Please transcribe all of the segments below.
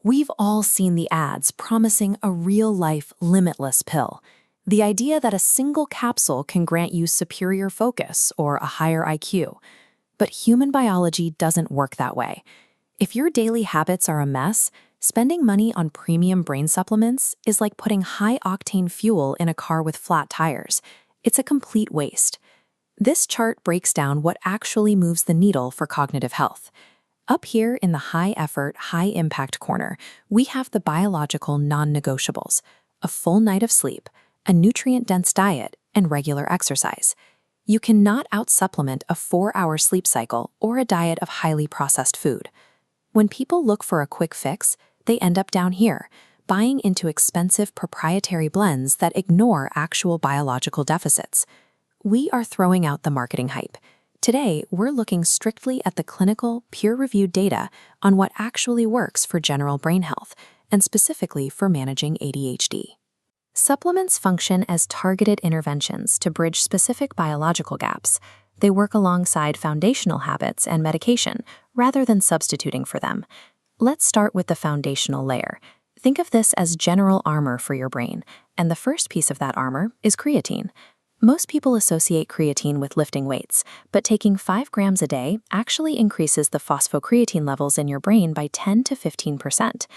We've all seen the ads promising a real-life, limitless pill. The idea that a single capsule can grant you superior focus or a higher IQ. But human biology doesn't work that way. If your daily habits are a mess, spending money on premium brain supplements is like putting high-octane fuel in a car with flat tires. It's a complete waste. This chart breaks down what actually moves the needle for cognitive health. Up here in the high-effort, high-impact corner, we have the biological non-negotiables: a full night of sleep, a nutrient-dense diet, and regular exercise. You cannot out-supplement a 4-hour sleep cycle or a diet of highly processed food. When people look for a quick fix, they end up down here, buying into expensive proprietary blends that ignore actual biological deficits. We are throwing out the marketing hype. Today, we're looking strictly at the clinical, peer-reviewed data on what actually works for general brain health, and specifically for managing ADHD. Supplements function as targeted interventions to bridge specific biological gaps. They work alongside foundational habits and medication, rather than substituting for them. Let's start with the foundational layer. Think of this as general armor for your brain, and the first piece of that armor is creatine. Most people associate creatine with lifting weights, but taking 5 grams a day actually increases the phosphocreatine levels in your brain by 10 to 15%.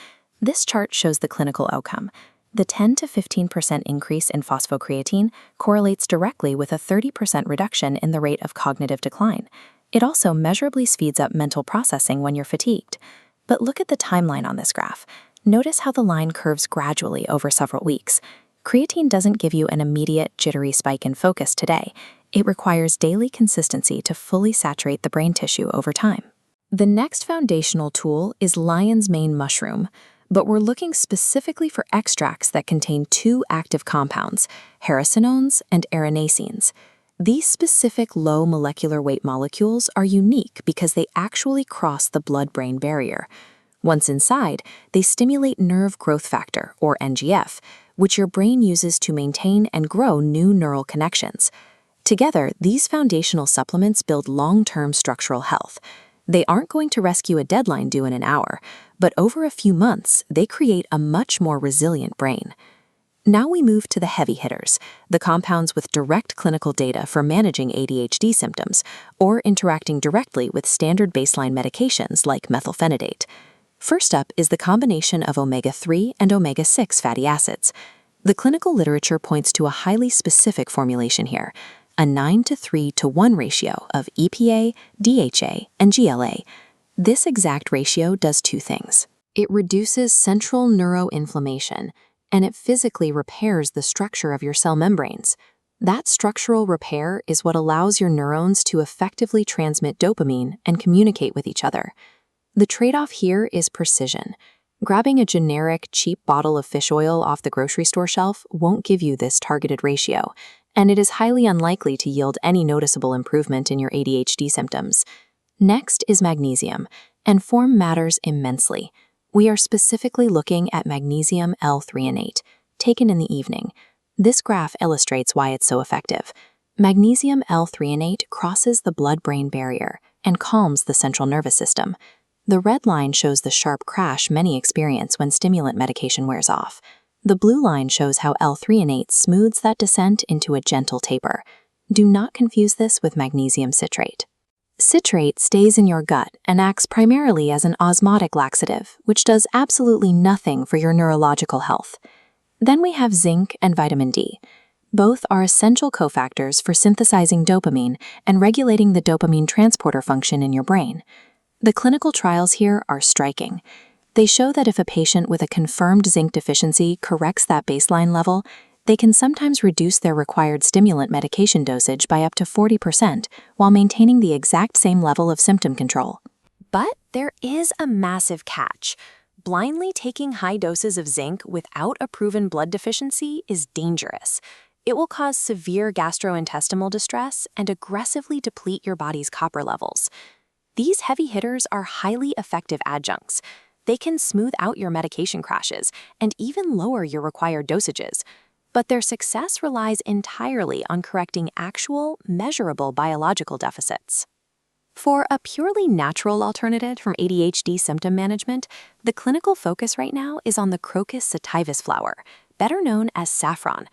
This chart shows the clinical outcome. The 10 to 15% increase in phosphocreatine correlates directly with a 30% reduction in the rate of cognitive decline. It also measurably speeds up mental processing when you're fatigued. But look at the timeline on this graph. Notice how the line curves gradually over several weeks. Creatine doesn't give you an immediate, jittery spike in focus today. It requires daily consistency to fully saturate the brain tissue over time. The next foundational tool is lion's mane mushroom, but we're looking specifically for extracts that contain 2 active compounds, hericenones and erinacines. These specific low molecular weight molecules are unique because they actually cross the blood-brain barrier. Once inside, they stimulate nerve growth factor, or NGF, which your brain uses to maintain and grow new neural connections. Together, these foundational supplements build long-term structural health. They aren't going to rescue a deadline due in an hour, but over a few months, they create a much more resilient brain. Now we move to the heavy hitters, the compounds with direct clinical data for managing ADHD symptoms or interacting directly with standard baseline medications like methylphenidate. First up is the combination of omega-3 and omega-6 fatty acids. The clinical literature points to a highly specific formulation here, a 9:3:1 ratio of EPA, DHA, and GLA. This exact ratio does 2 things. It reduces central neuroinflammation, and it physically repairs the structure of your cell membranes. That structural repair is what allows your neurons to effectively transmit dopamine and communicate with each other. The trade-off here is precision. Grabbing a generic, cheap bottle of fish oil off the grocery store shelf won't give you this targeted ratio, and it is highly unlikely to yield any noticeable improvement in your ADHD symptoms. Next is magnesium, and form matters immensely. We are specifically looking at magnesium L-Threonate, taken in the evening. This graph illustrates why it's so effective. Magnesium L-Threonate crosses the blood-brain barrier and calms the central nervous system. The red line shows the sharp crash many experience when stimulant medication wears off. The blue line shows how L-Threonate smooths that descent into a gentle taper. Do not confuse this with magnesium citrate. Citrate stays in your gut and acts primarily as an osmotic laxative, which does absolutely nothing for your neurological health. Then we have zinc and vitamin D. Both are essential cofactors for synthesizing dopamine and regulating the dopamine transporter function in your brain. The clinical trials here are striking. They show that if a patient with a confirmed zinc deficiency corrects that baseline level, they can sometimes reduce their required stimulant medication dosage by up to 40% while maintaining the exact same level of symptom control. But there is a massive catch. Blindly taking high doses of zinc without a proven blood deficiency is dangerous. It will cause severe gastrointestinal distress and aggressively deplete your body's copper levels. These heavy hitters are highly effective adjuncts. They can smooth out your medication crashes and even lower your required dosages. But their success relies entirely on correcting actual, measurable biological deficits. For a purely natural alternative from ADHD symptom management, the clinical focus right now is on the Crocus sativus flower, better known as saffron.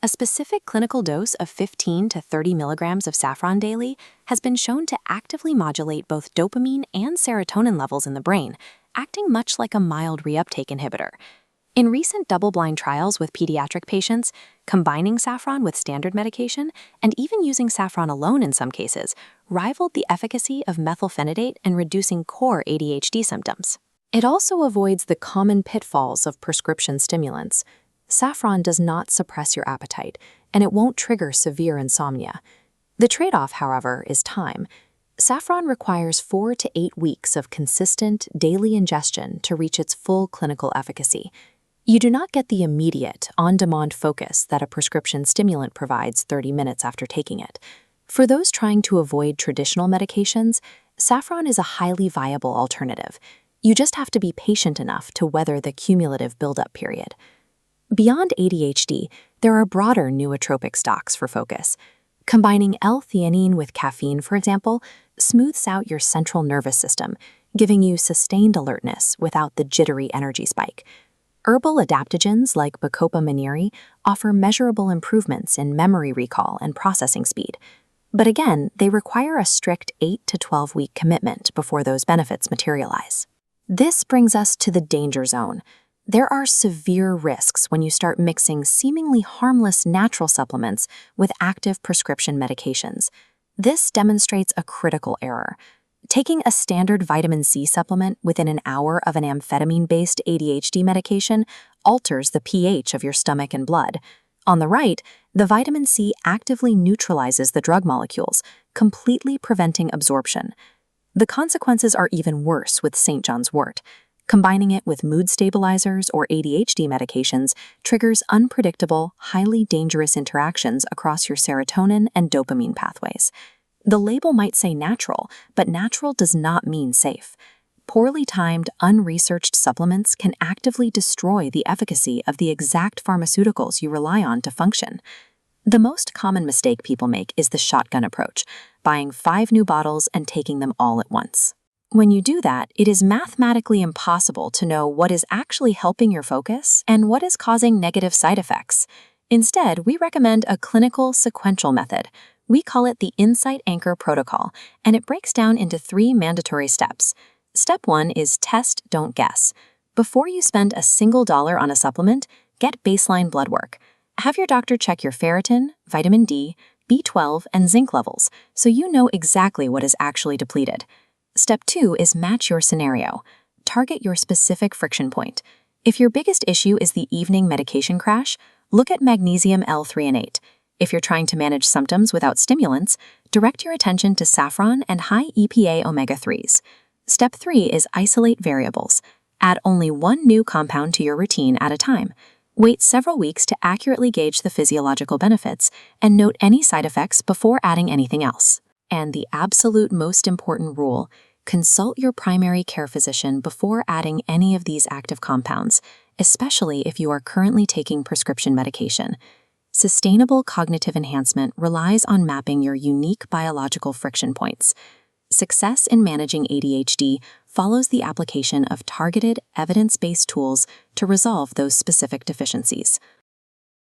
A specific clinical dose of 15 to 30 milligrams of saffron daily has been shown to actively modulate both dopamine and serotonin levels in the brain, acting much like a mild reuptake inhibitor. In recent double-blind trials with pediatric patients, combining saffron with standard medication, and even using saffron alone in some cases, rivaled the efficacy of methylphenidate in reducing core ADHD symptoms. It also avoids the common pitfalls of prescription stimulants. Saffron does not suppress your appetite, and it won't trigger severe insomnia. The trade-off, however, is time. Saffron requires 4 to 8 weeks of consistent, daily ingestion to reach its full clinical efficacy. You do not get the immediate, on-demand focus that a prescription stimulant provides 30 minutes after taking it. For those trying to avoid traditional medications, saffron is a highly viable alternative. You just have to be patient enough to weather the cumulative buildup period. Beyond ADHD, there are broader nootropic stocks for focus. Combining L-Theanine with caffeine, for example, smooths out your central nervous system, giving you sustained alertness without the jittery energy spike. Herbal adaptogens like Bacopa monnieri offer measurable improvements in memory recall and processing speed. But again, they require a strict 8 to 12-week commitment before those benefits materialize. This brings us to the danger zone. There are severe risks when you start mixing seemingly harmless natural supplements with active prescription medications. This demonstrates a critical error. Taking a standard vitamin C supplement within an hour of an amphetamine-based ADHD medication alters the pH of your stomach and blood. On the right, the vitamin C actively neutralizes the drug molecules, completely preventing absorption. The consequences are even worse with St. John's wort. Combining it with mood stabilizers or ADHD medications triggers unpredictable, highly dangerous interactions across your serotonin and dopamine pathways. The label might say natural, but natural does not mean safe. Poorly timed, unresearched supplements can actively destroy the efficacy of the exact pharmaceuticals you rely on to function. The most common mistake people make is the shotgun approach, buying 5 new bottles and taking them all at once. When you do that, it is mathematically impossible to know what is actually helping your focus and what is causing negative side effects. Instead, we recommend a clinical sequential method. We call it the Insight Anchor Protocol, and it breaks down into 3 mandatory steps. Step 1 is test, don't guess. Before you spend a single dollar on a supplement, get baseline blood work. Have your doctor check your ferritin, vitamin D, B12, and zinc levels so you know exactly what is actually depleted. Step 2 is match your scenario. Target your specific friction point. If your biggest issue is the evening medication crash, look at magnesium L-Threonate. If you're trying to manage symptoms without stimulants, direct your attention to saffron and high EPA omega-3s. Step 3 is isolate variables. Add only 1 new compound to your routine at a time. Wait several weeks to accurately gauge the physiological benefits and note any side effects before adding anything else. And the absolute most important rule, consult your primary care physician before adding any of these active compounds, especially if you are currently taking prescription medication. Sustainable cognitive enhancement relies on mapping your unique biological friction points. Success in managing ADHD follows the application of targeted, evidence-based tools to resolve those specific deficiencies.